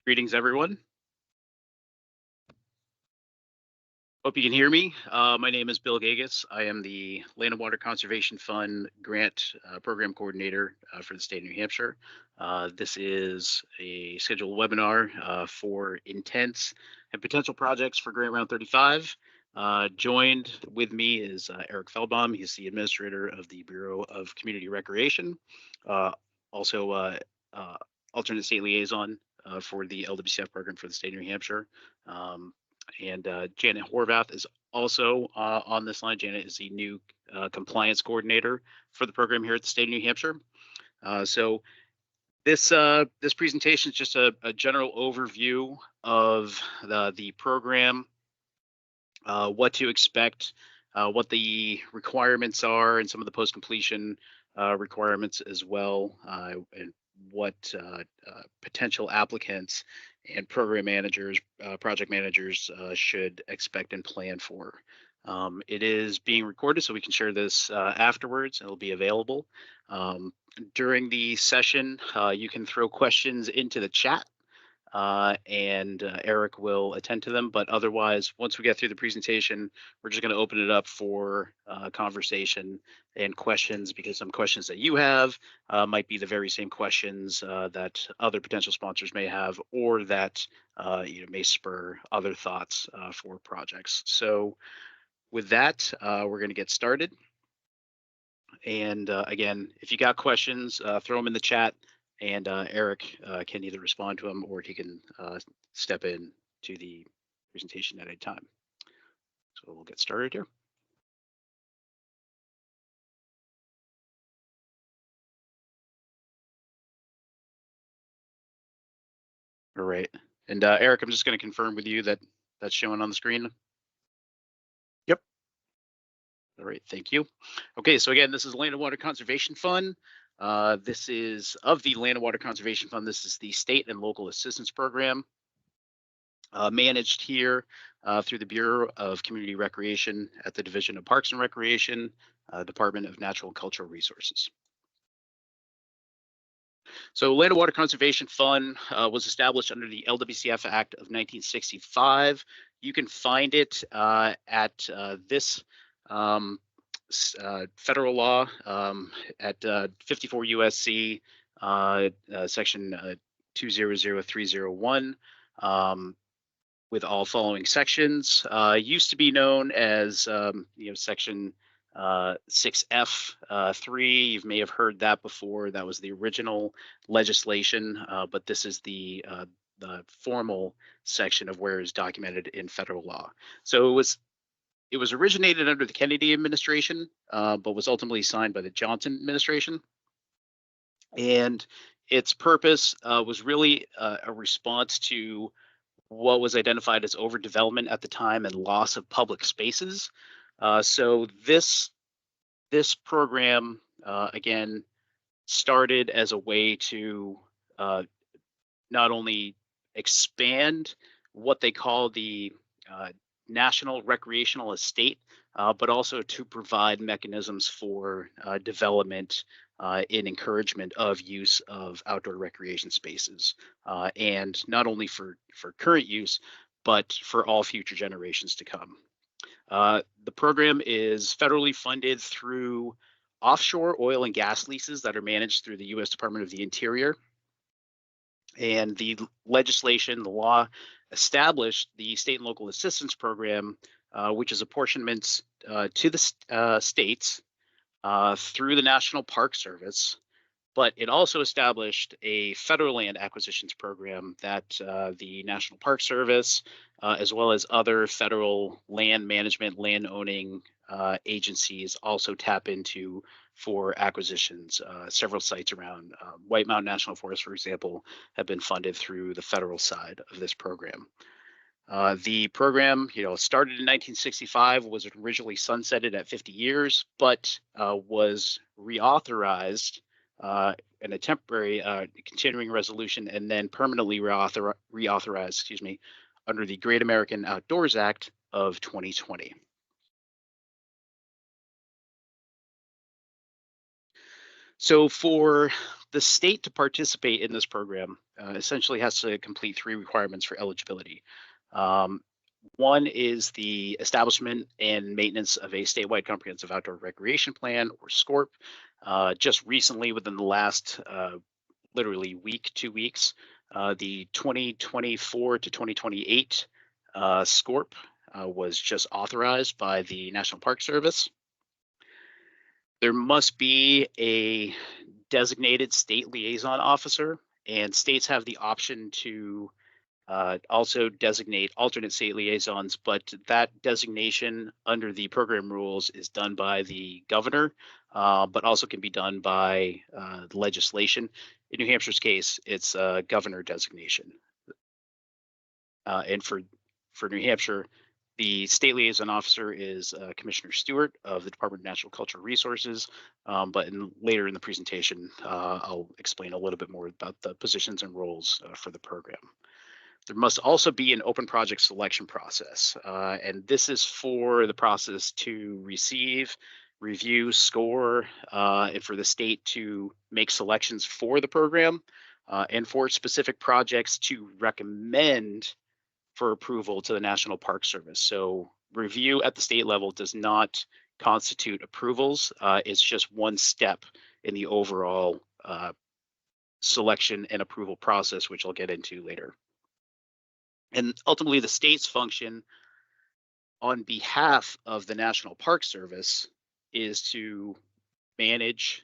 Greetings, everyone. Hope you can hear me. My name is Bill Gagas. I am the Land and Water Conservation Fund Grant Program Coordinator for the state of New Hampshire. This is a scheduled webinar for intents and potential projects for Grant Round 35. Joined with me is Eric Feldbaum. He's the Administrator of the Bureau of Community Recreation. Also alternate state liaison for the LWCF program for the state of New Hampshire. And Janet Horvath is also on this line. Janet is the new compliance coordinator for the program here at the state of New Hampshire. So this presentation is just a general overview of the program, what to expect, what the requirements are, and some of the post-completion requirements as well, and what potential applicants and program managers, project managers should expect and plan for. It is being recorded, so we can share this afterwards. It'll be available. During the session, you can throw questions into the chat, and Eric will attend to them. But otherwise, once we get through the presentation, we're just going to open it up for conversation and questions, because some questions that you have might be the very same questions that other potential sponsors may have, or that may spur other thoughts for projects. So with that, we're going to get started. And again, if you got questions, throw them in the chat. And Eric can either respond to them, or he can step in to the presentation at any time. So we'll get started here. All right. And Eric, I'm just going to confirm with you that that's showing on the screen. Yep. All right, thank you. Okay, so again, this is Land and Water Conservation Fund. This is of the Land and Water Conservation Fund. This is the state and local assistance program managed here through the Bureau of Community Recreation at the Division of Parks and Recreation, Department of Natural and Cultural Resources. So Land and Water Conservation Fund was established under the LWCF Act of 1965. You can find it at this federal law at 54 USC section 200301, with all following sections. Used to be known as section 6F3. You may have heard that before. That was the original legislation, but this is the formal section of where it's documented in federal law. So it was originated under the Kennedy administration, but was ultimately signed by the Johnson administration. And its purpose was really a response to what was identified as overdevelopment at the time and loss of public spaces. So this program, again, started as a way to not only expand what they call the national recreational estate, but also to provide mechanisms for development and encouragement of use of outdoor recreation spaces, and not only for current use, but for all future generations to come. The program is federally funded through offshore oil and gas leases that are managed through the U.S. Department of the Interior. And the legislation, the law, established the state and local assistance program, which is apportionments to the states through the National Park Service. But it also established a federal land acquisitions program that the National Park Service, as well as other federal land management, land owning agencies, also tap into for acquisitions. Several sites around White Mountain National Forest, for example, have been funded through the federal side of this program. The program, started in 1965, was originally sunsetted at 50 years, but was reauthorized in a temporary continuing resolution, and then permanently reauthorized, under the Great American Outdoors Act of 2020. So for the state to participate in this program, essentially has to complete three requirements for eligibility. Um, One is the establishment and maintenance of a statewide comprehensive outdoor recreation plan, or SCORP. Just recently, within the last literally week, 2 weeks, the 2024 to 2028 SCORP was just authorized by the National Park Service. There must be a designated state liaison officer, and states have the option to also designate alternate state liaisons, but that designation under the program rules is done by the governor, but also can be done by legislation. In New Hampshire's case, it's a governor designation. And for New Hampshire, the state liaison officer is Commissioner Stewart of the Department of Natural Cultural Resources. But later in the presentation, I'll explain a little bit more about the positions and roles for the program. There must also be an open project selection process, and this is for the process to receive, review, score, and for the state to make selections for the program, and for specific projects to recommend for approval to the National Park Service. So review at the state level does not constitute approvals. It's just one step in the overall selection and approval process, which I'll get into later. And ultimately, the state's function on behalf of the National Park Service is to manage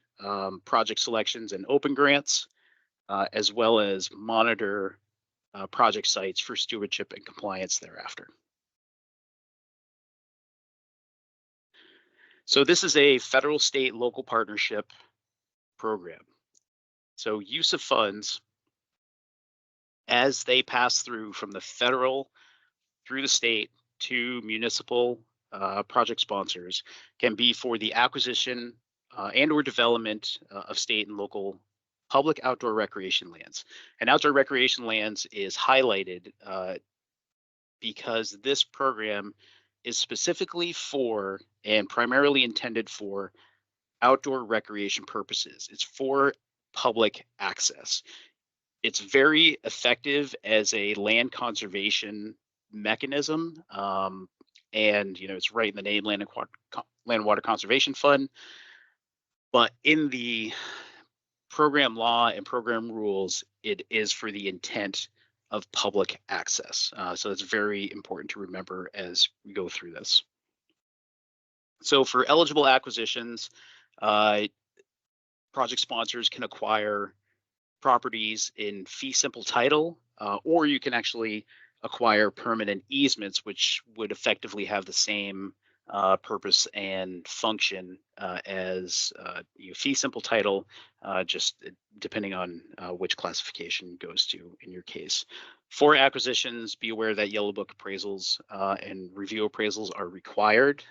project selections and open grants, as well as monitor project sites for stewardship and compliance thereafter. So this is a federal, state, local partnership program. So use of funds as they pass through from the federal through the state to municipal project sponsors can be for the acquisition and or development of state and local public outdoor recreation lands. And outdoor recreation lands is highlighted because this program is specifically for and primarily intended for outdoor recreation purposes. It's for public access. It's very effective as a land conservation mechanism. And it's right in the name, Land and Water Conservation Fund. But in the program law and program rules, it is for the intent of public access. So it's very important to remember as we go through this. So for eligible acquisitions, project sponsors can acquire properties in fee simple title, or you can actually acquire permanent easements, which would effectively have the same purpose and function as fee simple title, just depending on which classification goes to in your case. For acquisitions, be aware that Yellow Book appraisals and review appraisals are required.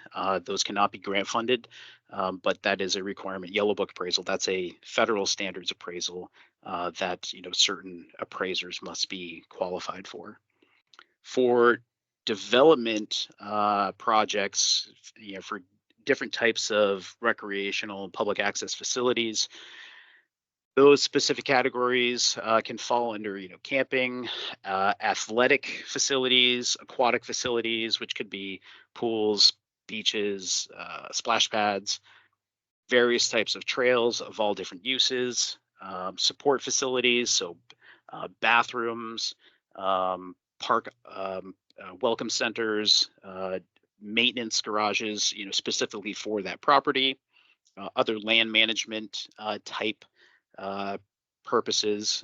Those cannot be grant funded, but that is a requirement. Yellow Book appraisal, that's a federal standards appraisal that certain appraisers must be qualified for. For development projects, for different types of recreational and public access facilities, those specific categories can fall under, camping, athletic facilities, aquatic facilities, which could be pools, beaches, splash pads, various types of trails of all different uses, support facilities, so bathrooms, park welcome centers, maintenance garages, specifically for that property, other land management type purposes.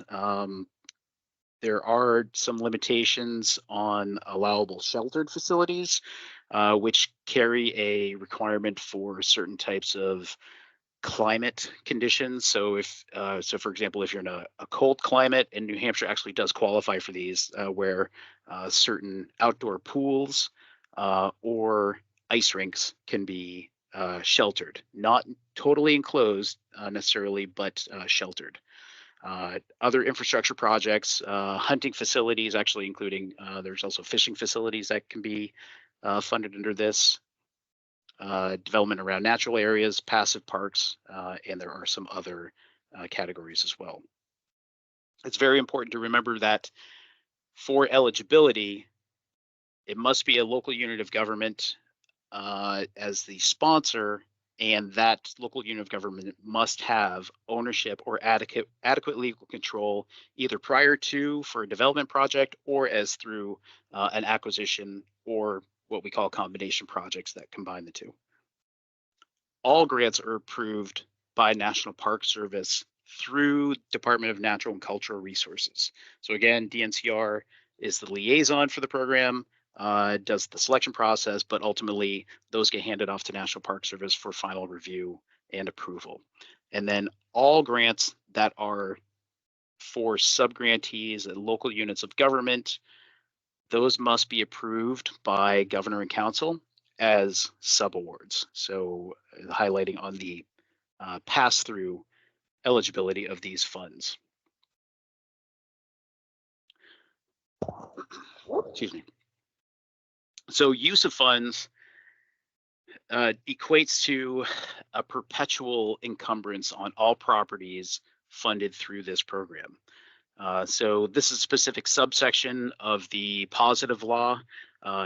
There are some limitations on allowable sheltered facilities, which carry a requirement for certain types of climate conditions. So for example, if you're in a cold climate, and New Hampshire actually does qualify for these, where certain outdoor pools or ice rinks can be sheltered, not totally enclosed necessarily, but sheltered. Other infrastructure projects, hunting facilities, actually including there's also fishing facilities that can be funded under this. development around natural areas, passive parks, and there are some other categories as well. It's very important to remember that for eligibility, it must be a local unit of government as the sponsor, and that local unit of government must have ownership or adequate legal control either prior to for a development project or as through an acquisition or what we call combination projects that combine the two. All grants are approved by National Park Service through Department of Natural and Cultural Resources. So again, DNCR is the liaison for the program, does the selection process, but ultimately those get handed off to National Park Service for final review and approval. And then all grants that are for subgrantees and local units of government, those must be approved by governor and council as subawards. So highlighting on the pass-through eligibility of these funds. Excuse me. So use of funds equates to a perpetual encumbrance on all properties funded through this program. So this is a specific subsection of the positive law.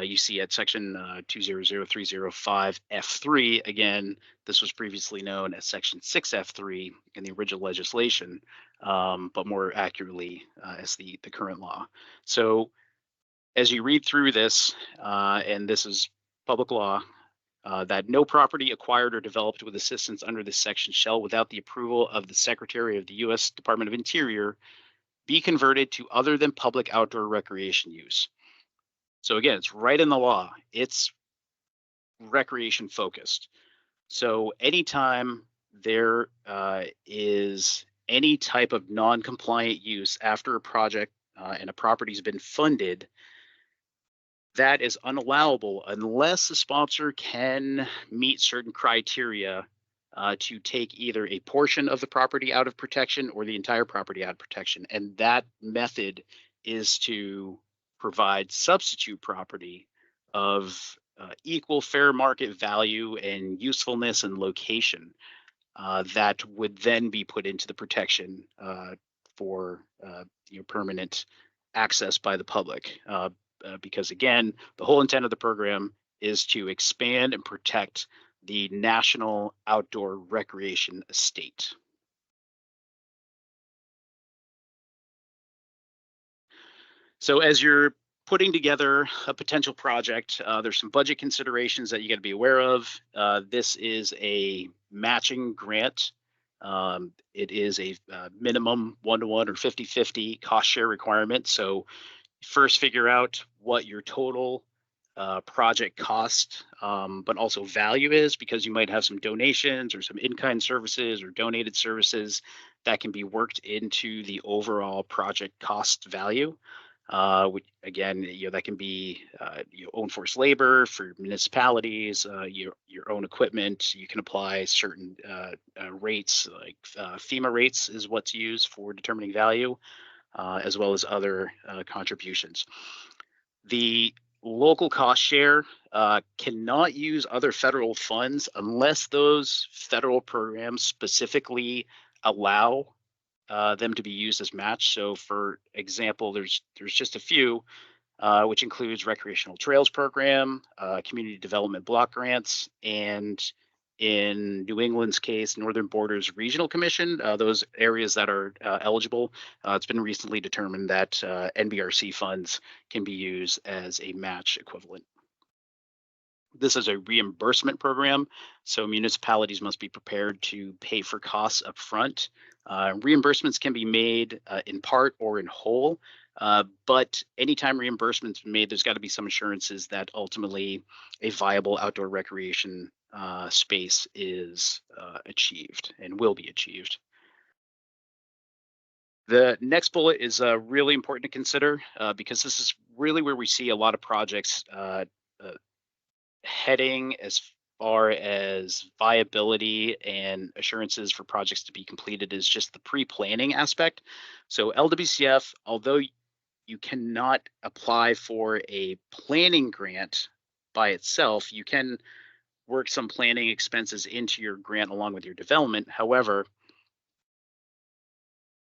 You see at section 200305 F3. Again, this was previously known as section 6F3 in the original legislation, but more accurately as the current law. So as you read through this, and this is public law, that no property acquired or developed with assistance under this section shall, without the approval of the Secretary of the U.S. Department of Interior, be converted to other than public outdoor recreation use. So again, it's right in the law. It's recreation focused. So anytime there is any type of non-compliant use after a project and a property's been funded, that is unallowable unless the sponsor can meet certain criteria to take either a portion of the property out of protection or the entire property out of protection. And that method is to provide substitute property of equal fair market value and usefulness and location that would then be put into the protection for permanent access by the public. Because again, the whole intent of the program is to expand and protect the national outdoor recreation estate. So as you're putting together a potential project, there's some budget considerations that you got to be aware of. This is a matching grant. It is a minimum 1-to-1 or 50-50 cost share requirement. So first figure out what your total project cost, but also value is, because you might have some donations or some in-kind services or donated services that can be worked into the overall project cost value. Which again, that can be own force labor for municipalities, your own equipment. You can apply certain rates, like FEMA rates is what's used for determining value, as well as other contributions. The local cost share cannot use other federal funds unless those federal programs specifically allow them to be used as match. So for example, there's just a few, which includes recreational trails program, community development block grants, and in New England's case, Northern Borders Regional Commission, those areas that are eligible. It's been recently determined that NBRC funds can be used as a match equivalent. This is a reimbursement program, so municipalities must be prepared to pay for costs up front. Reimbursements can be made in part or in whole, but anytime reimbursements are made, there's got to be some assurances that ultimately a viable outdoor recreation space is achieved and will be achieved. The next bullet is really important to consider because this is really where we see a lot of projects heading as far as viability and assurances for projects to be completed, is just the pre-planning aspect. So LWCF, although you cannot apply for a planning grant by itself, you can work some planning expenses into your grant along with your development. However,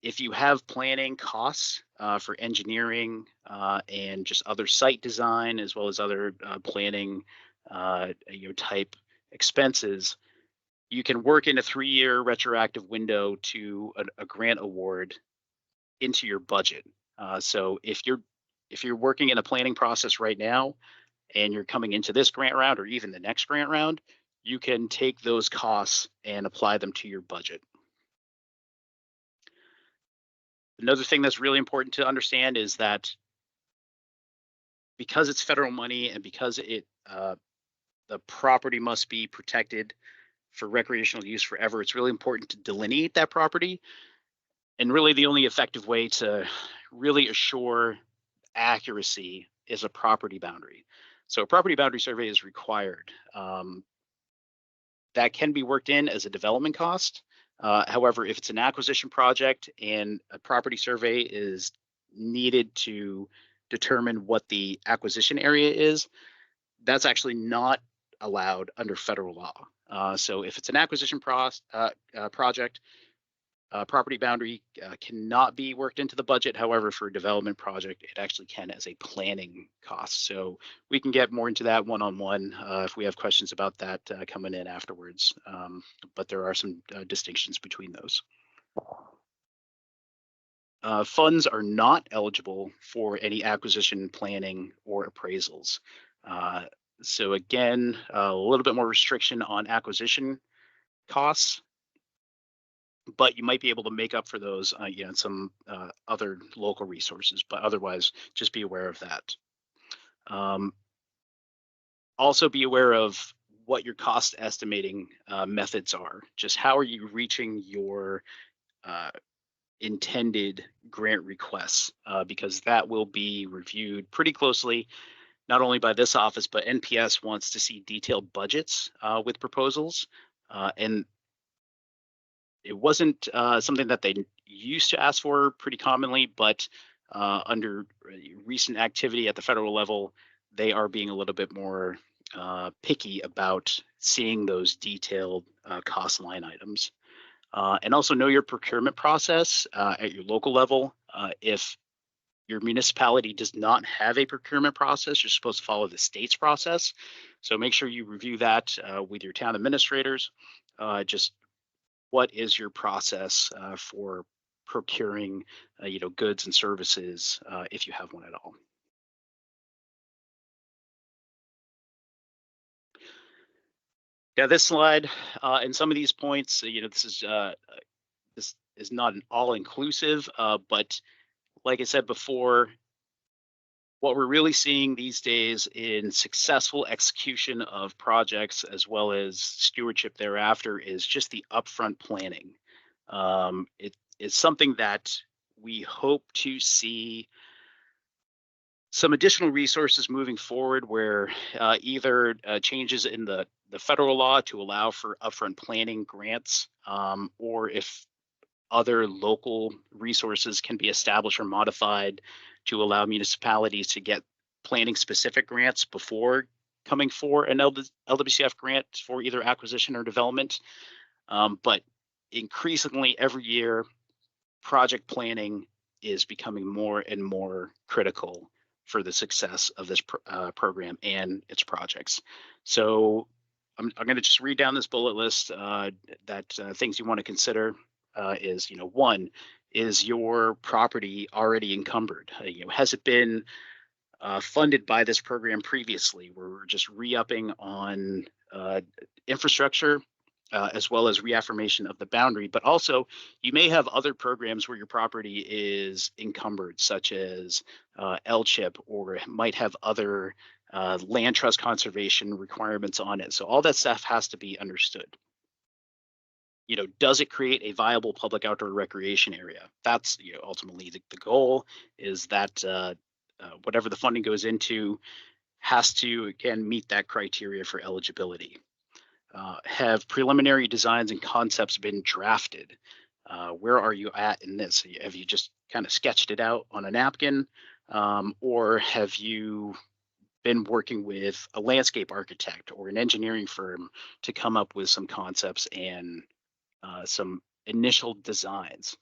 if you have planning costs for engineering and just other site design, as well as other planning type expenses, you can work in a 3-year retroactive window to a grant award into your budget. So if you're working in a planning process right now and you're coming into this grant round or even the next grant round, you can take those costs and apply them to your budget. Another thing that's really important to understand is that because it's federal money and because the property must be protected for recreational use forever, it's really important to delineate that property. And really, the only effective way to really assure accuracy is a property boundary. So a property boundary survey is required. That can be worked in as a development cost. However, if it's an acquisition project and a property survey is needed to determine what the acquisition area is, that's actually not allowed under federal law. So if it's an acquisition project, property boundary cannot be worked into the budget. However, for a development project, it actually can as a planning cost. So we can get more into that one-on-one if we have questions about that coming in afterwards. But there are some distinctions between those. Funds are not eligible for any acquisition planning or appraisals. So again, a little bit more restriction on acquisition costs, but you might be able to make up for those, in some other local resources. But otherwise, just be aware of that. Also, be aware of what your cost estimating methods are. Just how are you reaching your intended grant requests, because that will be reviewed pretty closely, not only by this office, but NPS wants to see detailed budgets with proposals. And it wasn't something that they used to ask for pretty commonly, but under recent activity at the federal level, they are being a little bit more picky about seeing those detailed cost line items. And also know your procurement process at your local level. If your municipality does not have a procurement process, you're supposed to follow the state's process. So make sure you review that with your town administrators. Just what is your process for procuring, goods and services, if you have one at all. Yeah, this slide and some of these points, this is not an all-inclusive, but like I said before, what we're really seeing these days in successful execution of projects as well as stewardship thereafter is just the upfront planning. It is something that we hope to see some additional resources moving forward where either changes in the federal law to allow for upfront planning grants, or if other local resources can be established or modified to allow municipalities to get planning specific grants before coming for an LWCF grant for either acquisition or development. But increasingly every year, project planning is becoming more and more critical for the success of this program and its projects. So I'm going to just read down this bullet list that things you want to consider. Is, one, is your property already encumbered? Has it been funded by this program previously, where we're just re-upping on infrastructure as well as reaffirmation of the boundary? But also, you may have other programs where your property is encumbered, such as LCHIP, or might have other land trust conservation requirements on it. So all that stuff has to be understood. Does it create a viable public outdoor recreation area? That's ultimately the goal, is that whatever the funding goes into has to, again, meet that criteria for eligibility. Have preliminary designs and concepts been drafted? Where are you at in this? Have you just kind of sketched it out on a napkin, or have you been working with a landscape architect or an engineering firm to come up with some concepts and some initial designs.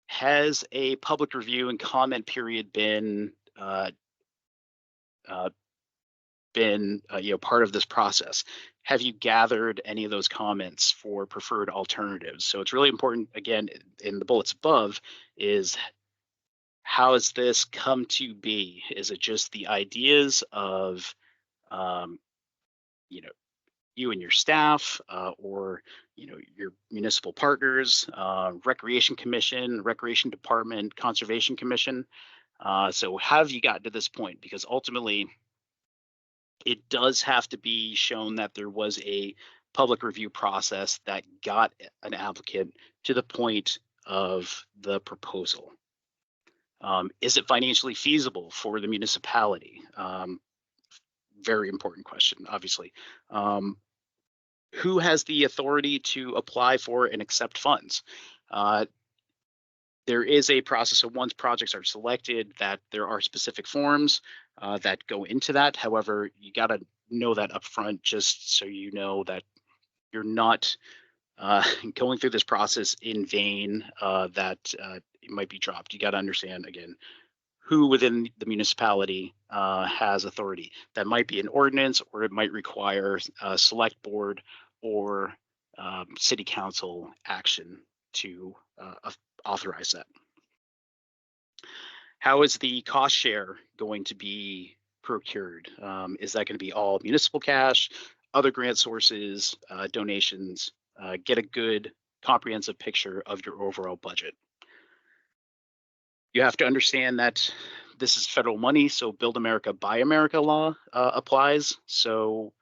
Has a public review and comment period uh, part of this process? Have you gathered any of those comments for preferred alternatives? So it's really important, again, in the bullets above, is how has this come to be? Is it just the ideas of um, you know you and your staff, or your municipal partners, recreation commission, recreation department, conservation commission? So how have you gotten to this point? Because ultimately, it does have to be shown that there was a public review process that got an applicant to the point of the proposal. Is it financially feasible for the municipality? Very important question, obviously. Who has the authority to apply for and accept funds? Uh, there is a process of, once projects are selected, that there are specific forms that go into that. However, you got to know that upfront, just so you know that you're not going through this process in vain, that it might be dropped. You got to understand, again, who within the municipality has authority. That might be an ordinance, or it might require a select board or city council action to authorize that. How is the cost share going to be procured? Is that going to be all municipal cash, other grant sources, donations? Get a good comprehensive picture of your overall budget. You have to understand that this is federal money, so Build America, Buy America law applies. So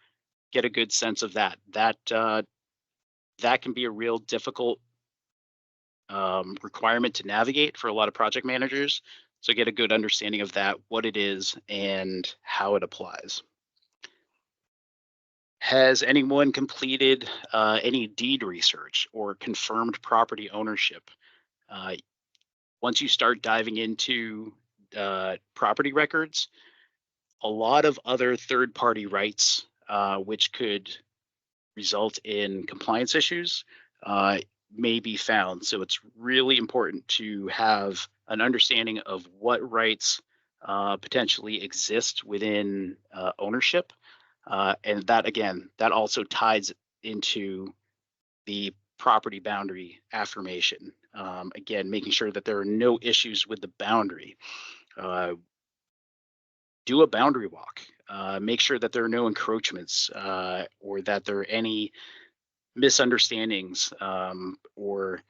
get a good sense of that. That can be a real difficult requirement to navigate for a lot of project managers. So get a good understanding of that, what it is, and how it applies. Has anyone completed any deed research or confirmed property ownership? Once you start diving into property records, a lot of other third-party rights, which could result in compliance issues, may be found. So it's really important to have an understanding of what rights potentially exist within ownership. And that, again, that also ties into the property boundary affirmation. Again, making sure that there are no issues with the boundary. Do a boundary walk. Make sure that there are no encroachments, or that there are any misunderstandings, or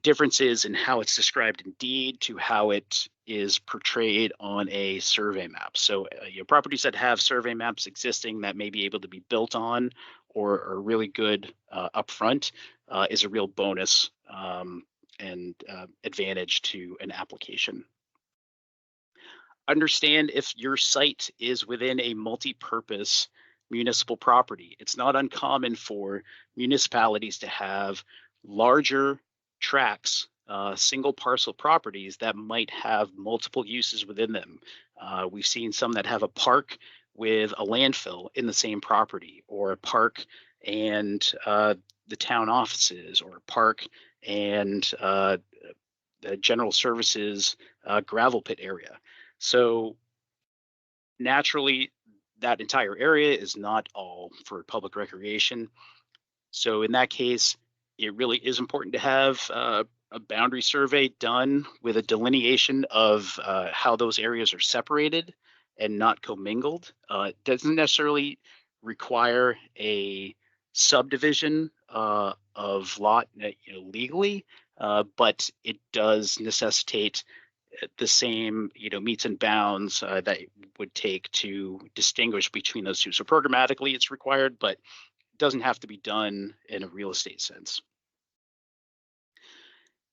differences in how it's described in deed to how it is portrayed on a survey map. So properties that have survey maps existing that may be able to be built on, or are really good upfront, is a real bonus and advantage to an application. Understand if your site is within a multi-purpose municipal property. It's not uncommon for municipalities to have larger tracts, single parcel properties that might have multiple uses within them. We've seen some that have a park with a landfill in the same property, or a park and the town offices, or a park and the general services gravel pit area. So naturally, that entire area is not all for public recreation. So in that case, it really is important to have a boundary survey done with a delineation of how those areas are separated and not commingled. It doesn't necessarily require a subdivision of lot, legally, but it does necessitate the same meets and bounds that it would take to distinguish between those two. So programmatically it's required, but it doesn't have to be done in a real estate sense.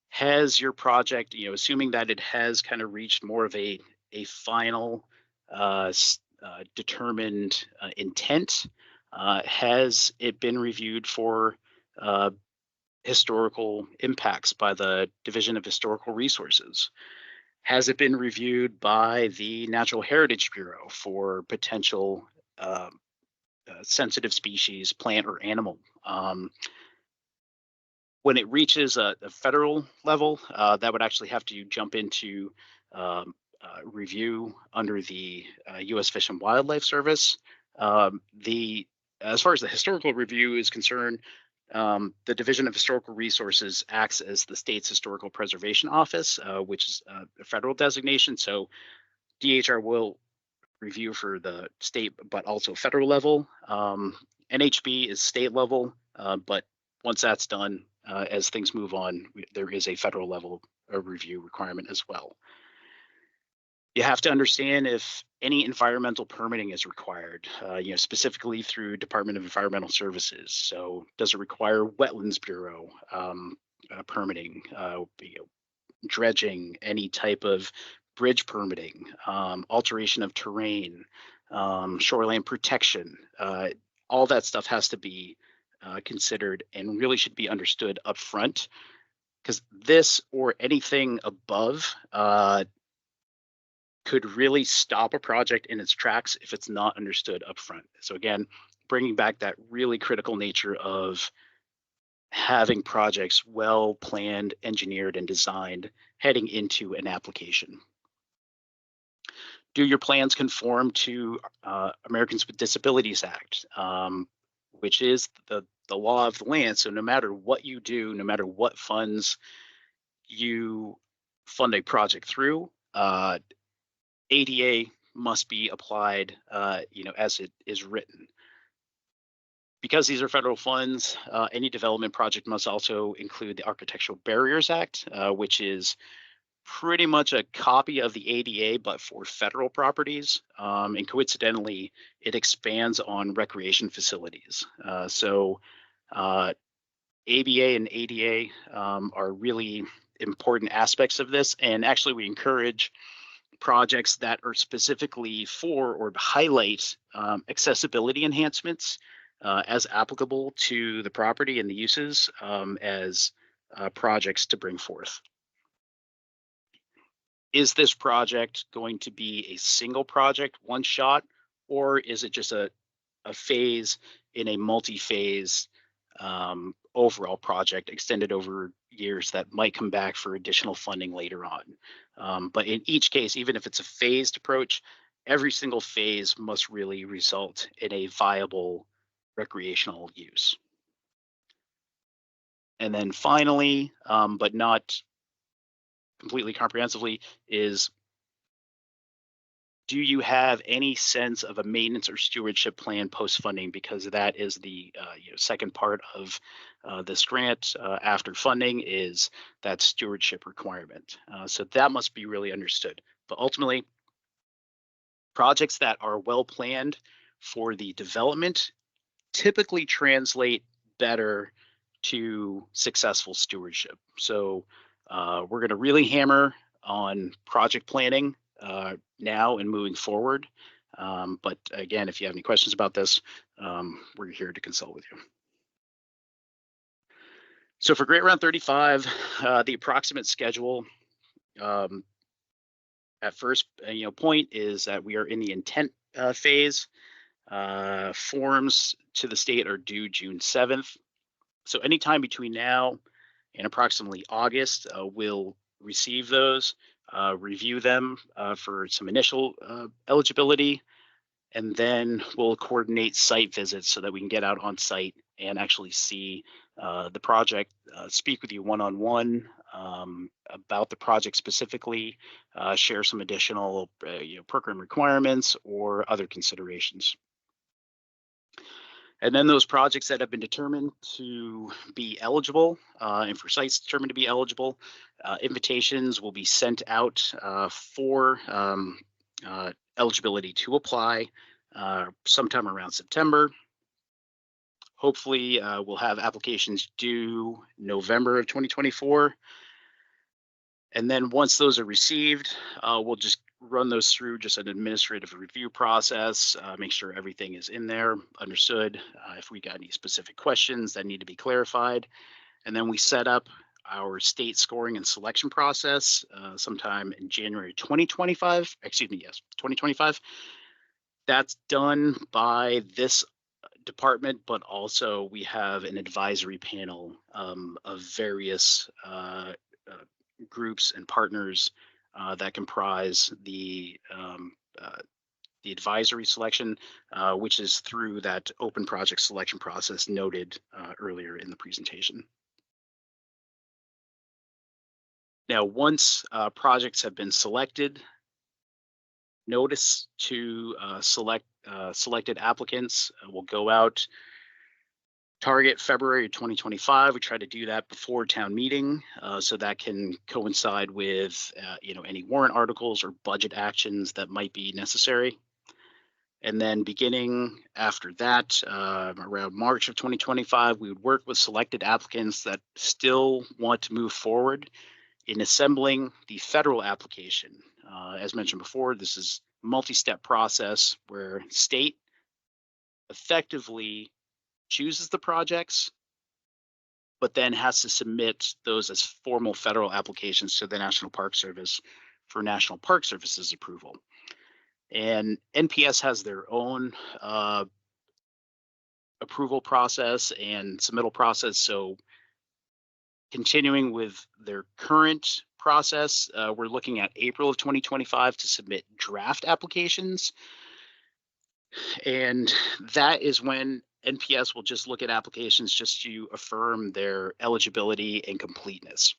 Has your project, assuming that it has kind of reached more of a final determined intent, has it been reviewed for historical impacts by the Division of Historical Resources? Has it been reviewed by the Natural Heritage Bureau for potential sensitive species, plant or animal? When it reaches a federal level, that would actually have to jump into review under the U.S. Fish and Wildlife Service. The As far as the historical review is concerned, the Division of Historical Resources acts as the state's historical preservation office, which is a federal designation. So DHR will review for the state, but also federal level. NHB is state level, but once that's done, as things move on, there is a federal level review requirement as well. You have to understand if any environmental permitting is required, specifically through Department of Environmental Services. So does it require Wetlands Bureau permitting, dredging, any type of bridge permitting, alteration of terrain, shoreline protection? All that stuff has to be considered and really should be understood up front, because this or anything above could really stop a project in its tracks if it's not understood up front. So again, bringing back that really critical nature of having projects well planned, engineered, and designed heading into an application. Do your plans conform to Americans with Disabilities Act, which is the law of the land? So no matter what you do, no matter what funds you fund a project through, ADA must be applied, as it is written. Because these are federal funds, any development project must also include the Architectural Barriers Act, which is pretty much a copy of the ADA, but for federal properties. And coincidentally, it expands on recreation facilities. So ABA and ADA are really important aspects of this. And actually, we encourage projects that are specifically for or highlight accessibility enhancements as applicable to the property and the uses as projects to bring forth. Is this project going to be a single project, one shot, or is it just a phase in a multi-phase overall project extended over years that might come back for additional funding later on? But in each case, even if it's a phased approach, every single phase must really result in a viable recreational use. And then finally, but not completely comprehensively, is do you have any sense of a maintenance or stewardship plan post-funding? Because that is the second part of this grant after funding, is that stewardship requirement. So that must be really understood. But ultimately, projects that are well planned for the development typically translate better to successful stewardship. So we're going to really hammer on project planning now and moving forward. But again, if you have any questions about this, we're here to consult with you. So for Grant Round 35, the approximate schedule at first point is that we are in the intent phase. Forms to the state are due June 7th. So anytime between now and approximately August, we'll receive those, review them for some initial eligibility, and then we'll coordinate site visits so that we can get out on site and actually see the project, speak with you one-on-one about the project specifically, share some additional program requirements or other considerations. And then those projects that have been determined to be eligible and for sites determined to be eligible, invitations will be sent out for eligibility to apply sometime around September. Hopefully, we'll have applications due November of 2024. And then once those are received, we'll just run those through just an administrative review process, make sure everything is in there, understood. If we got any specific questions that need to be clarified, and then we set up our state scoring and selection process sometime in January 2025. Excuse me, yes, 2025. That's done by this department, but also we have an advisory panel of various groups and partners that comprise the advisory selection, which is through that open project selection process noted earlier in the presentation. Now, once projects have been selected, notice to selected applicants will go out. Target February 2025. We try to do that before town meeting, so that can coincide with any warrant articles or budget actions that might be necessary. And then beginning after that, around March of 2025, we would work with selected applicants that still want to move forward in assembling the federal application. As mentioned before, this is a multi-step process where state effectively chooses the projects, but then has to submit those as formal federal applications to the National Park Service for National Park Service's approval. And NPS has their own approval process and submittal process. So continuing with their current process, we're looking at April of 2025 to submit draft applications. And that is when NPS will just look at applications just to affirm their eligibility and completeness.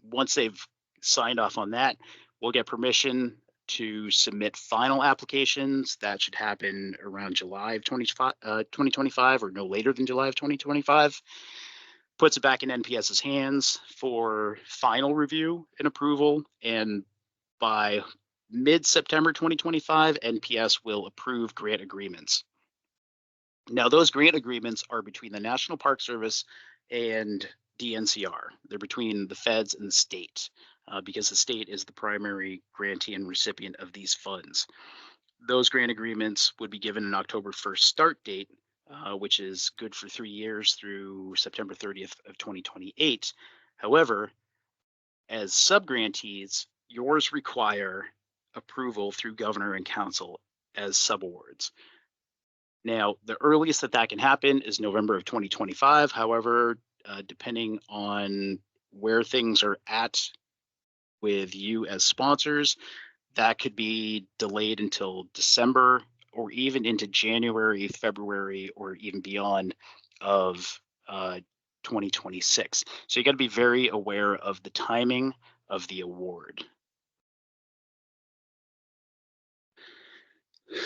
Once they've signed off on that, we'll get permission to submit final applications. That should happen around July of 2025 or no later than July of 2025. Puts it back in NPS's hands for final review and approval. And by mid-September 2025, NPS will approve grant agreements. Now, those grant agreements are between the National Park Service and DNCR. They're between the feds and the state, because the state is the primary grantee and recipient of these funds. Those grant agreements would be given an October 1st start date, which is good for 3 years through September 30th of 2028. However, as subgrantees, yours require approval through governor and council as subawards. Now, the earliest that can happen is November of 2025. However, depending on where things are at with you as sponsors, that could be delayed until December or even into January, February, or even beyond of 2026. So you got to be very aware of the timing of the award.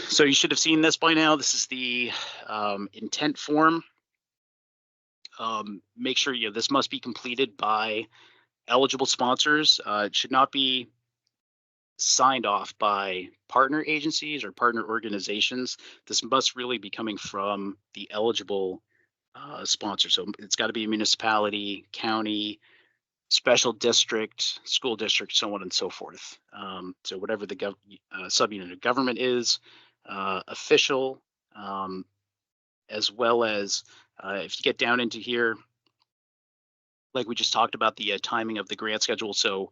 So you should have seen this by now. This is the intent form. Make sure this must be completed by eligible sponsors. It should not be signed off by partner agencies or partner organizations. This must really be coming from the eligible sponsor. So it's got to be a municipality, county, special district, school district, so on and so forth. So whatever the subunit of government is, official, as well as if you get down into here, like we just talked about the timing of the grant schedule. So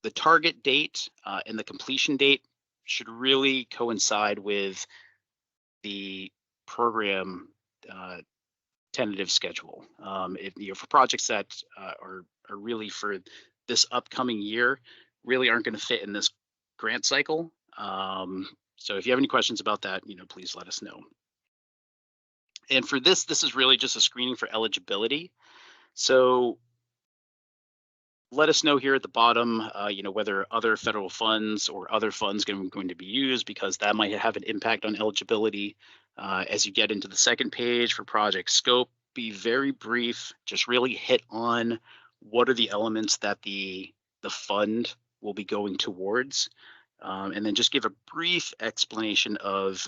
the target date and the completion date should really coincide with the program tentative schedule. If for projects that are really for this upcoming year, really aren't going to fit in this grant cycle. So if you have any questions about that, please let us know. And for this is really just a screening for eligibility. So let us know here at the bottom, whether other federal funds or other funds going to be used, because that might have an impact on eligibility. As you get into the second page for project scope, be very brief, just really hit on what are the elements that the fund will be going towards, and then just give a brief explanation of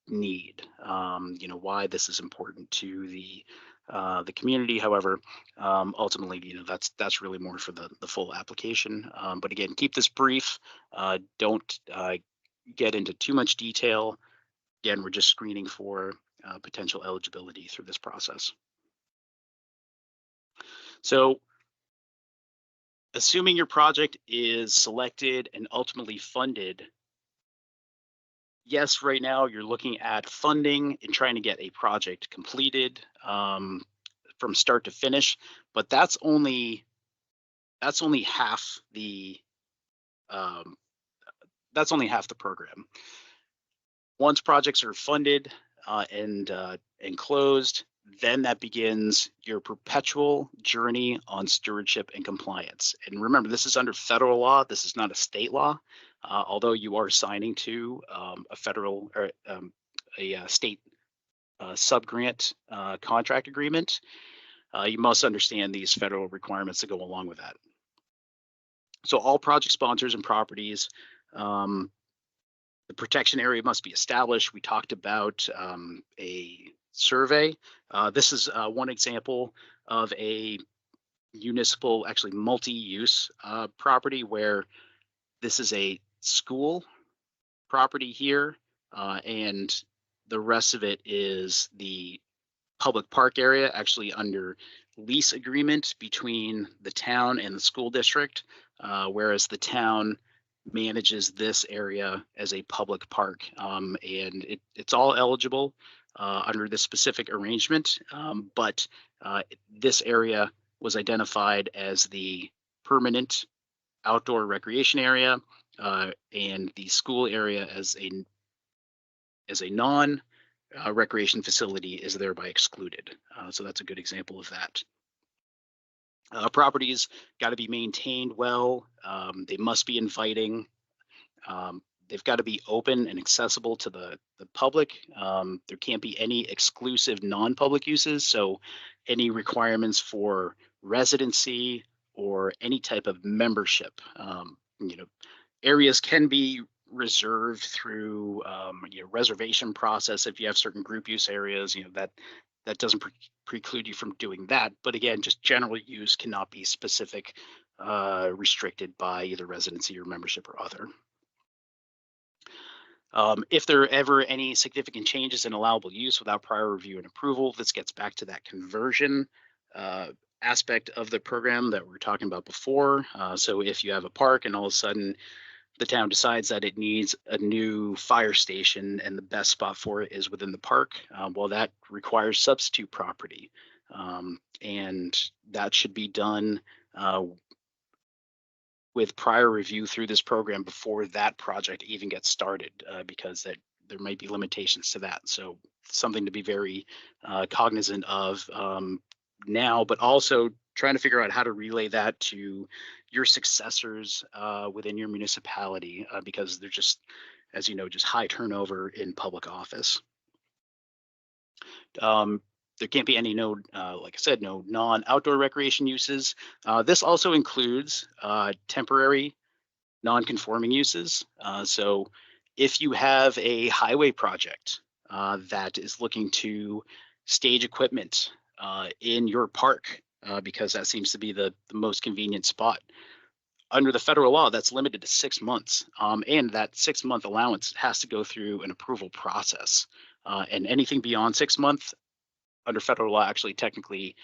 need, why this is important to the community. However, ultimately, that's really more for the full application. But again, keep this brief. Don't get into too much detail. Again, we're just screening for potential eligibility through this process. So assuming your project is selected and ultimately funded, yes, right now you're looking at funding and trying to get a project completed from start to finish, but that's only half the um, that's only half the program. Once projects are funded and closed, then that begins your perpetual journey on stewardship and compliance. And remember, this is under federal law. This is not a state law, although you are signing to a federal or a state subgrant contract agreement. You must understand these federal requirements that go along with that. So all project sponsors and properties, the protection area must be established. We talked about a survey. This is one example of a municipal, actually multi-use property where this is a school property here, and the rest of it is the public park area, actually under lease agreement between the town and the school district, whereas the town manages this area as a public park, and it's all eligible under this specific arrangement, but this area was identified as the permanent outdoor recreation area, and the school area as a non recreation facility is thereby excluded. So that's a good example of that. Properties got to be maintained well. They must be inviting. They've got to be open and accessible to the public. There can't be any exclusive non-public uses. So any requirements for residency or any type of membership, areas can be reserved through reservation process. If you have certain group use areas, that doesn't preclude you from doing that. But again, just general use cannot be specific, restricted by either residency or membership or other. If there are ever any significant changes in allowable use without prior review and approval, this gets back to that conversion aspect of the program that we were talking about before. So if you have a park and all of a sudden the town decides that it needs a new fire station and the best spot for it is within the park, well, that requires substitute property. And that should be done with prior review through this program before that project even gets started, because there might be limitations to that. So something to be very cognizant of now, but also trying to figure out how to relay that to your successors within your municipality, because they're just, as you know, just high turnover in public office. There can't be any like I said, no non-outdoor recreation uses. This also includes temporary non-conforming uses. So if you have a highway project that is looking to stage equipment in your park, because that seems to be the most convenient spot, under the federal law, that's limited to 6 months. And that 6-month allowance has to go through an approval process. And anything beyond 6 months under federal law actually technically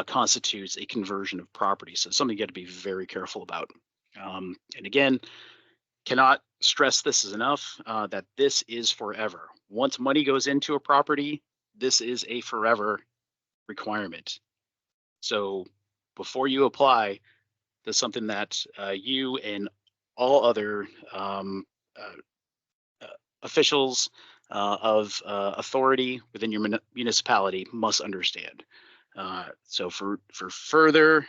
constitutes a conversion of property. So something you got to be very careful about. And again, cannot stress this is enough, that this is forever. Once money goes into a property, this is a forever requirement. So before you apply, that's something that you and all other officials of authority within your municipality must understand. So for further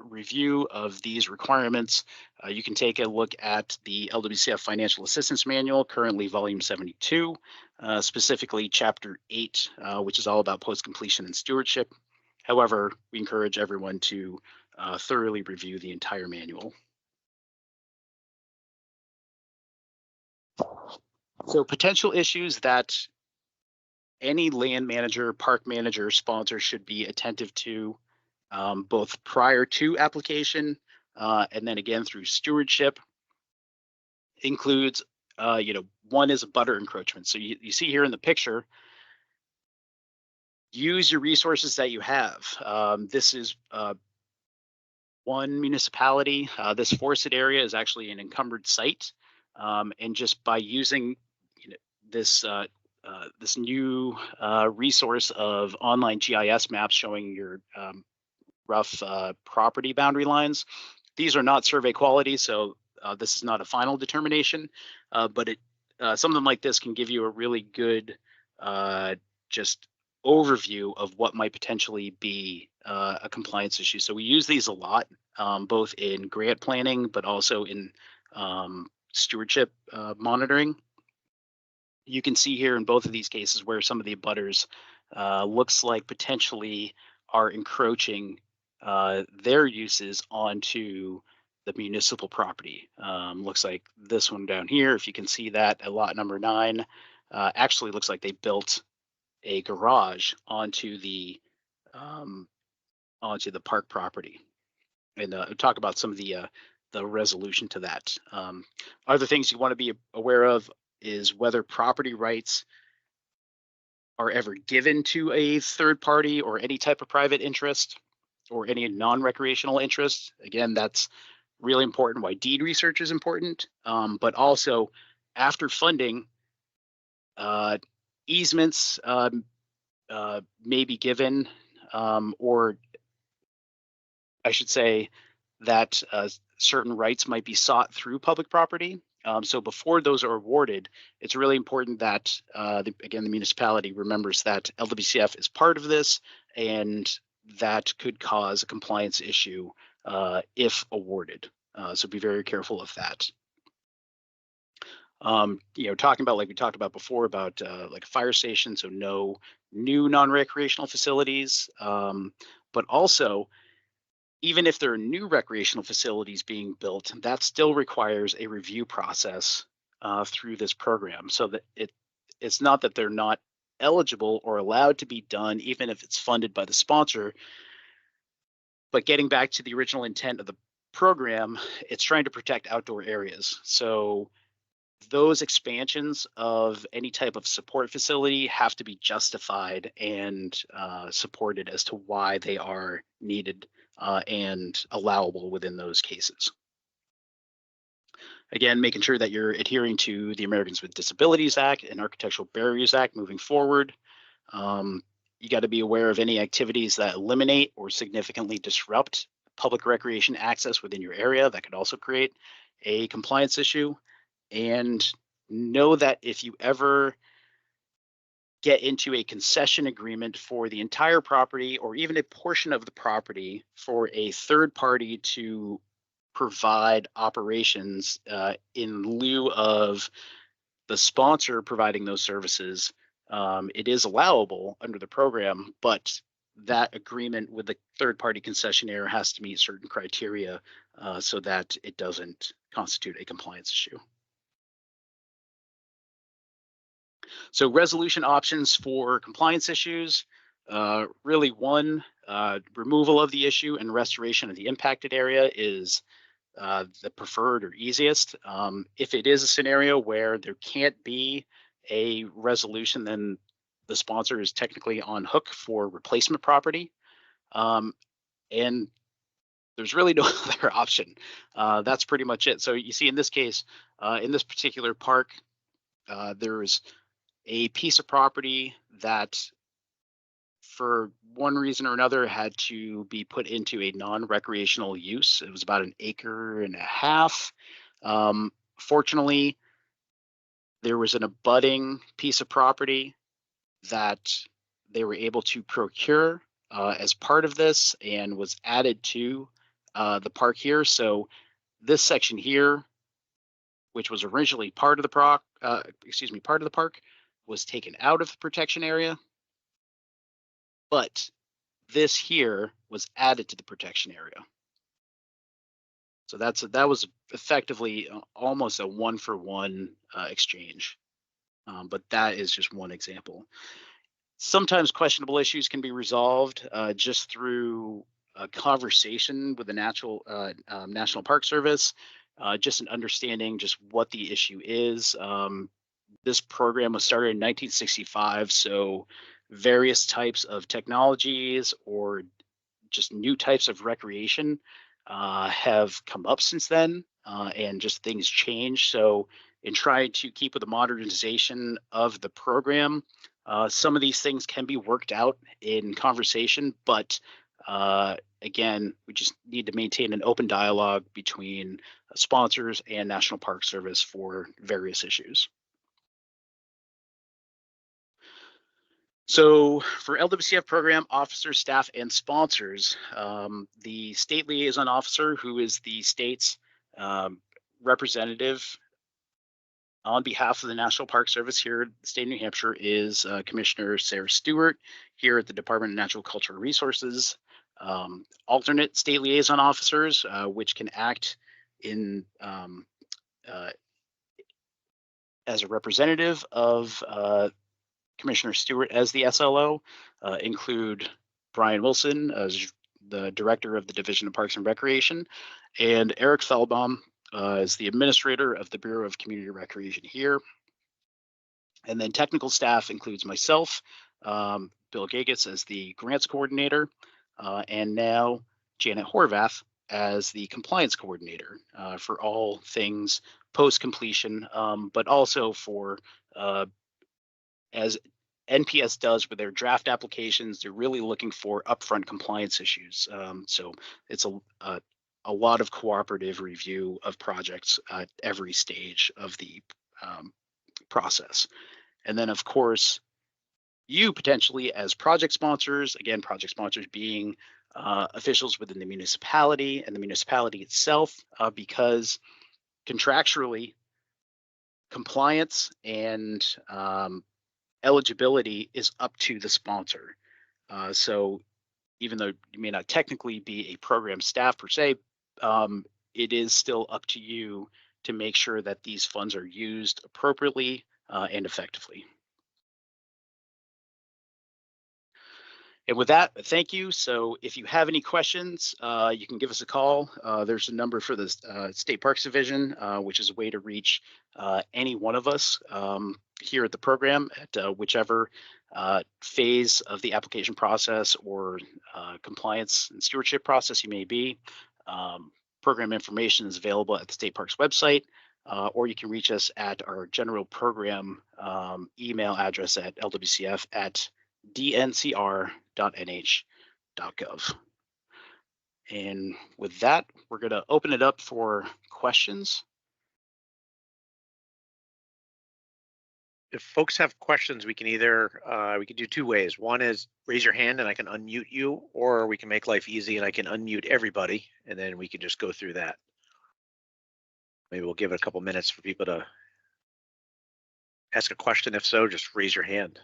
review of these requirements, you can take a look at the LWCF Financial Assistance Manual, currently volume 72, specifically chapter 8, which is all about post-completion and stewardship. However, we encourage everyone to thoroughly review the entire manual. So potential issues that any land manager, park manager, sponsor should be attentive to, both prior to application and then again through stewardship, includes, one is butter encroachment. So you see here in the picture, use your resources that you have. This is one municipality. This forested area is actually an encumbered site, and just by using this this new resource of online GIS maps showing your rough property boundary lines. These are not survey quality, so this is not a final determination, but something like this can give you a really good just overview of what might potentially be a compliance issue. So we use these a lot, both in grant planning, but also in stewardship monitoring. You can see here in both of these cases where some of the abutters looks like potentially are encroaching their uses onto the municipal property. Looks like this one down here, if you can see that at lot number 9, actually looks like they built a garage onto the park property. And talk about some of the resolution to that. Other things you want to be aware of is whether property rights are ever given to a third party or any type of private interest or any non-recreational interest. Again, that's really important, why deed research is important, but also after funding, easements may be given, or I should say that certain rights might be sought through public property. So before those are awarded, it's really important that, again, the municipality remembers that LWCF is part of this, and that could cause a compliance issue if awarded. So be very careful of that. Talking about, like we talked about before, about like a fire station, so no new non-recreational facilities, but also even if there are new recreational facilities being built, that still requires a review process through this program. So that it's not that they're not eligible or allowed to be done, even if it's funded by the sponsor. But getting back to the original intent of the program, it's trying to protect outdoor areas. So those expansions of any type of support facility have to be justified and supported as to why they are needed and allowable within those cases. Again, making sure that you're adhering to the Americans with Disabilities Act and Architectural Barriers Act moving forward. You got to be aware of any activities that eliminate or significantly disrupt public recreation access within your area. That could also create a compliance issue. And know that if you ever get into a concession agreement for the entire property or even a portion of the property for a third party to provide operations in lieu of the sponsor providing those services, it is allowable under the program, but that agreement with the third party concessionaire has to meet certain criteria so that it doesn't constitute a compliance issue. So resolution options for compliance issues, really one, removal of the issue and restoration of the impacted area is the preferred or easiest. If it is a scenario where there can't be a resolution, then the sponsor is technically on hook for replacement property. And there's really no other option. That's pretty much it. So you see in this case, in this particular park, there's a piece of property that for one reason or another had to be put into a non-recreational use. It was about 1.5 acres. Fortunately, there was an abutting piece of property that they were able to procure as part of this and was added to the park here. So this section here, which was originally part of the park, was taken out of the protection area, but this here was added to the protection area. So that was effectively almost a one-for-one exchange, but that is just one example. Sometimes questionable issues can be resolved just through a conversation with the National Park Service, just an understanding just what the issue is. This program was started in 1965, so various types of technologies or just new types of recreation have come up since then, and just things change. So, in trying to keep with the modernization of the program, some of these things can be worked out in conversation, but again, we just need to maintain an open dialogue between sponsors and National Park Service for various issues. So for LWCF program officers, staff, and sponsors, the state liaison officer, who is the state's representative on behalf of the National Park Service here at the state of New Hampshire, is Commissioner Sarah Stewart here at the Department of Natural Cultural Resources. Alternate state liaison officers, which can act in uh, as a representative of Commissioner Stewart as the SLO, include Brian Wilson as the director of the Division of Parks and Recreation, and Eric Feldbaum as the administrator of the Bureau of Community Recreation here. And then technical staff includes myself, Bill Gagas as the grants coordinator, and now Janet Horvath as the compliance coordinator for all things post completion, but also for as NPS does with their draft applications, they're really looking for upfront compliance issues. So it's a lot of cooperative review of projects at every stage of the process. And then, of course, you potentially as project sponsors, again, project sponsors being officials within the municipality and the municipality itself, because contractually, compliance and eligibility is up to the sponsor. So even though you may not technically be a program staff per se, it is still up to you to make sure that these funds are used appropriately and effectively. And with that, thank you. So if you have any questions, you can give us a call. There's a number for the State Parks Division, which is a way to reach any one of us here at the program at whichever phase of the application process or compliance and stewardship process you may be. Program information is available at the State Parks website, or you can reach us at our general program email address at LWCF at dncr.nh.gov. And with that, we're going to open it up for questions. If folks have questions, we can either we can do two ways. One is raise your hand and I can unmute you, or we can make life easy and I can unmute everybody, and then we can just go through that. Maybe we'll give it a couple minutes for people to ask a question. If so, just raise your hand.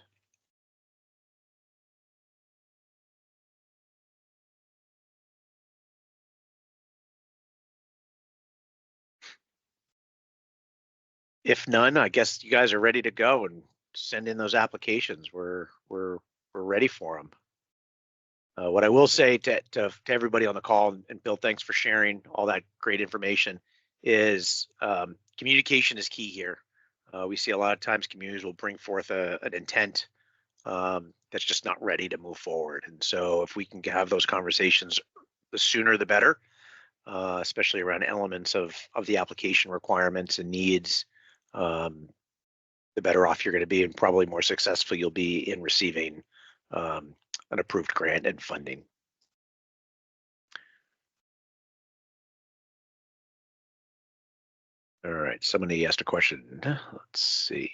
If none, I guess you guys are ready to go and send in those applications. We're ready for them. What I will say to everybody on the call, and Bill, thanks for sharing all that great information, is communication is key here. We see a lot of times communities will bring forth an intent that's just not ready to move forward. And so if we can have those conversations, the sooner the better, especially around elements of the application requirements and needs, the better off you're going to be, and probably more successful you'll be in receiving an approved grant and funding. All right, somebody asked a question. Let's see.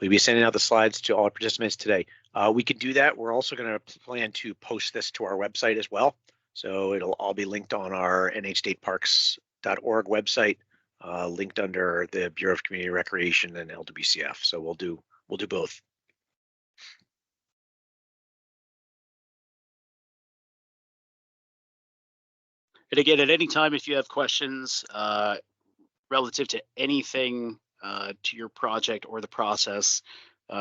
We'll be sending out the slides to all participants today. We can do that. We're also going to plan to post this to our website as well. So it'll all be linked on our nhstateparks.org website, linked under the Bureau of Community Recreation and LWCF. So we'll do both. And again, at any time, if you have questions relative to anything to your project or the process,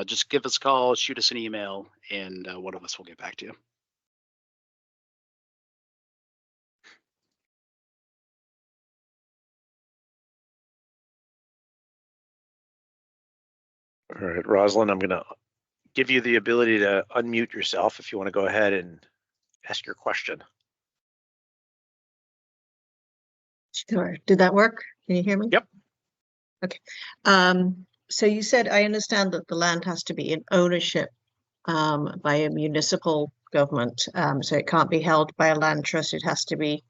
just give us a call, shoot us an email, and one of us will get back to you. All right, Rosalind, I'm going to give you the ability to unmute yourself if you want to go ahead and ask your question. Sure. Did that work? Can you hear me? Yep. Okay. So you said, I understand that the land has to be in ownership by a municipal government. So it can't be held by a land trust. It has to be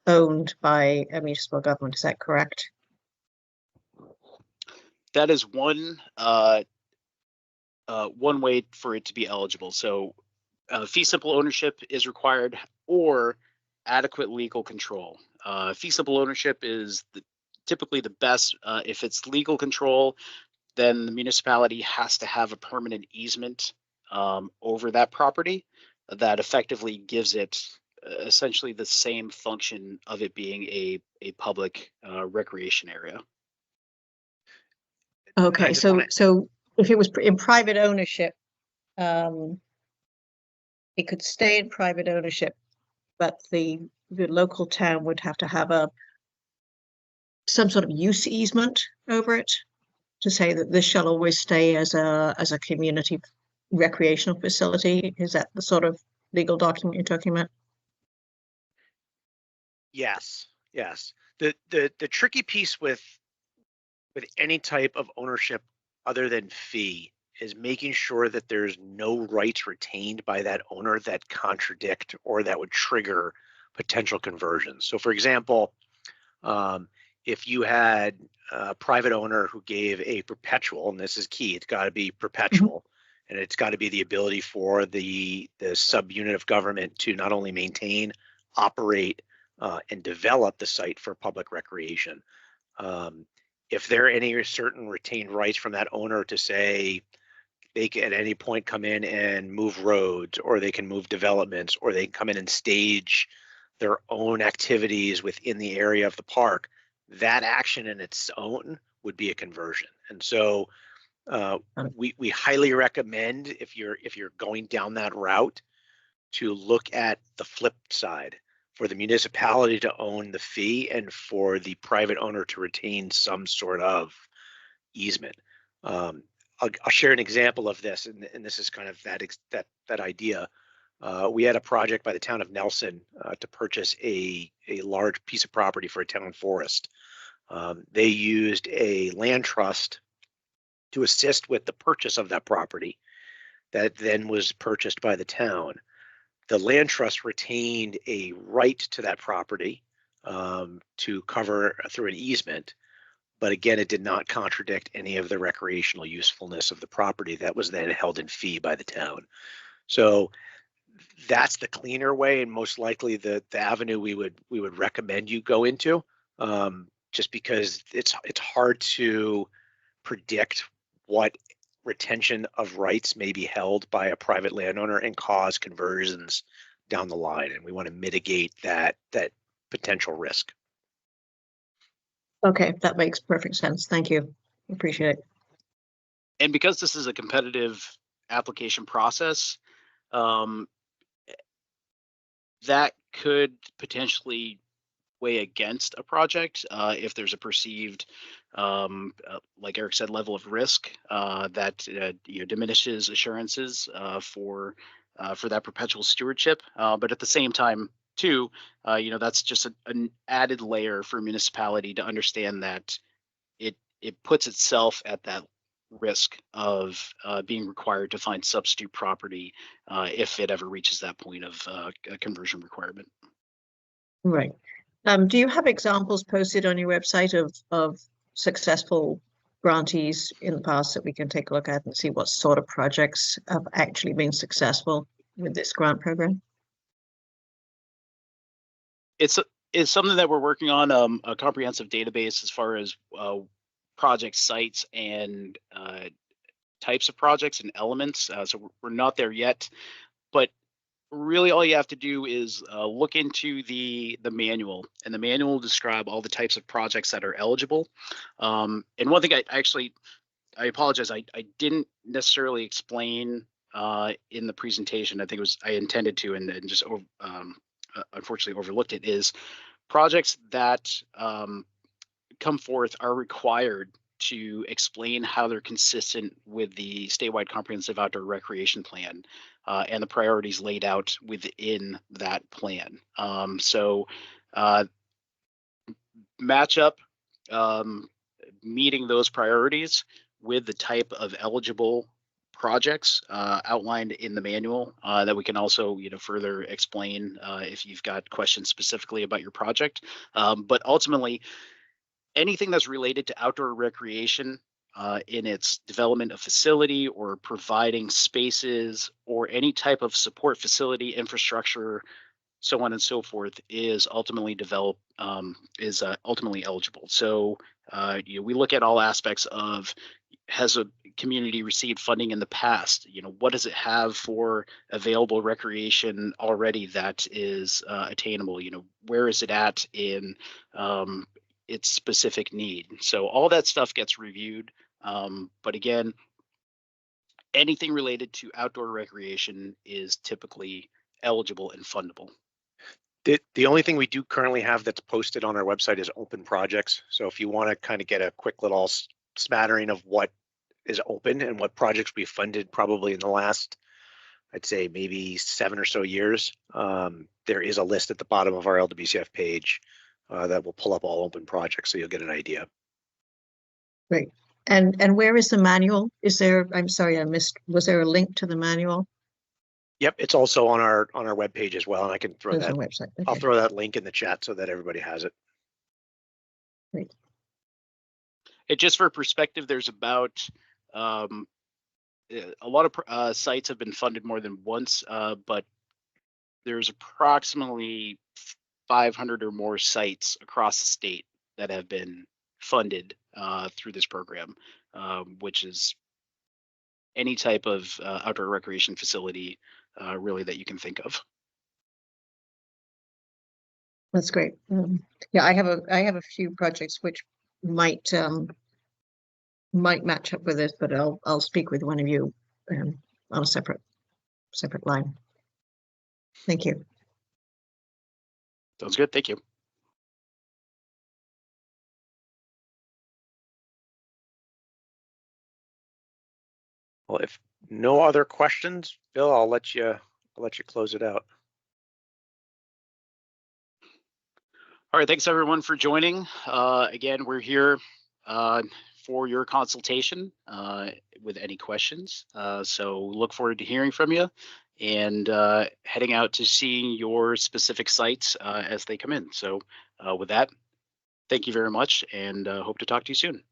owned by a municipal government. Is that correct? That is one way for it to be eligible. So fee simple ownership is required, or adequate legal control. Fee simple ownership is typically the best. If it's legal control, then the municipality has to have a permanent easement over that property that effectively gives it essentially the same function of it being a public recreation area. Okay. So if it was in private ownership, it could stay in private ownership, but the local town would have to have some sort of use easement over it to say that this shall always stay as a community recreational facility. Is that the sort of legal document you're talking about? Yes, yes. The tricky piece with any type of ownership other than fee is making sure that there's no rights retained by that owner that contradict or that would trigger potential conversions. So for example, if you had a private owner who gave a perpetual, and this is key, it's got to be perpetual, and it's got to be the ability for the subunit of government to not only maintain, operate, and develop the site for public recreation. If there are any certain retained rights from that owner to say they can at any point come in and move roads, or they can move developments, or they can come in and stage their own activities within the area of the park, that action in its own would be a conversion. And so we highly recommend, if you're going down that route, to look at the flip side, for the municipality to own the fee and for the private owner to retain some sort of easement. I'll share an example of this, and this is kind of that idea. We had a project by the town of Nelson to purchase a large piece of property for a town forest. They used a land trust to assist with the purchase of that property that then was purchased by the town. The land trust retained a right to that property to cover through an easement, but again, it did not contradict any of the recreational usefulness of the property that was then held in fee by the town. So that's the cleaner way, and most likely the avenue we would recommend you go into, just because it's hard to predict what retention of rights may be held by a private landowner and cause conversions down the line, and we want to mitigate that potential risk. Okay, that makes perfect sense. Thank you. Appreciate it. And because this is a competitive application process, that could potentially weigh against a project if there's a perceived, like Eric said, level of risk that diminishes assurances for that perpetual stewardship. But at the same time, too, that's just an added layer for a municipality to understand that it puts itself at that risk of being required to find substitute property if it ever reaches that point of a conversion requirement. Right. Do you have examples posted on your website of successful grantees in the past that we can take a look at and see what sort of projects have actually been successful with this grant program? It's something that we're working on, a comprehensive database as far as project sites and types of projects and elements. So we're not there yet, but really all you have to do is look into the manual, and the manual will describe all the types of projects that are eligible. And one thing I apologize, I didn't necessarily explain in the presentation. I think I intended to, and just unfortunately overlooked it, is projects that come forth are required to explain how they're consistent with the statewide comprehensive outdoor recreation plan and the priorities laid out within that plan. So match up meeting those priorities with the type of eligible projects outlined in the manual that we can also further explain if you've got questions specifically about your project. But ultimately, anything that's related to outdoor recreation in its development of facility or providing spaces or any type of support facility infrastructure, so on and so forth, is ultimately ultimately eligible. So we look at all aspects of, has a community received funding in the past? What does it have for available recreation already that is attainable? Where is it at in its specific need? So all that stuff gets reviewed. But again, anything related to outdoor recreation is typically eligible and fundable. The only thing we do currently have that's posted on our website is open projects. So if you want to kind of get a quick little smattering of what is open and what projects we funded probably in the last, I'd say maybe 7 or so years, there is a list at the bottom of our LWCF page that will pull up all open projects, so you'll get an idea. Great. And where is the manual? Is there, I'm sorry, I missed, was there a link to the manual? Yep, it's also on our webpage as well, and I can throw There's that. a website. Okay. I'll throw that link in the chat so that everybody has it. Great. Just for perspective, there's about a lot of sites have been funded more than once, but there's approximately 500 or more sites across the state that have been funded through this program, which is any type of outdoor recreation facility really that you can think of. That's great. Yeah, I have a few projects which might match up with this, but I'll speak with one of you on a separate line. Thank you. Sounds good. Thank you. Well, if no other questions, Bill, I'll let you close it out. All right, thanks everyone for joining. Again, we're here for your consultation with any questions. So look forward to hearing from you and heading out to seeing your specific sites as they come in. So with that, thank you very much and hope to talk to you soon.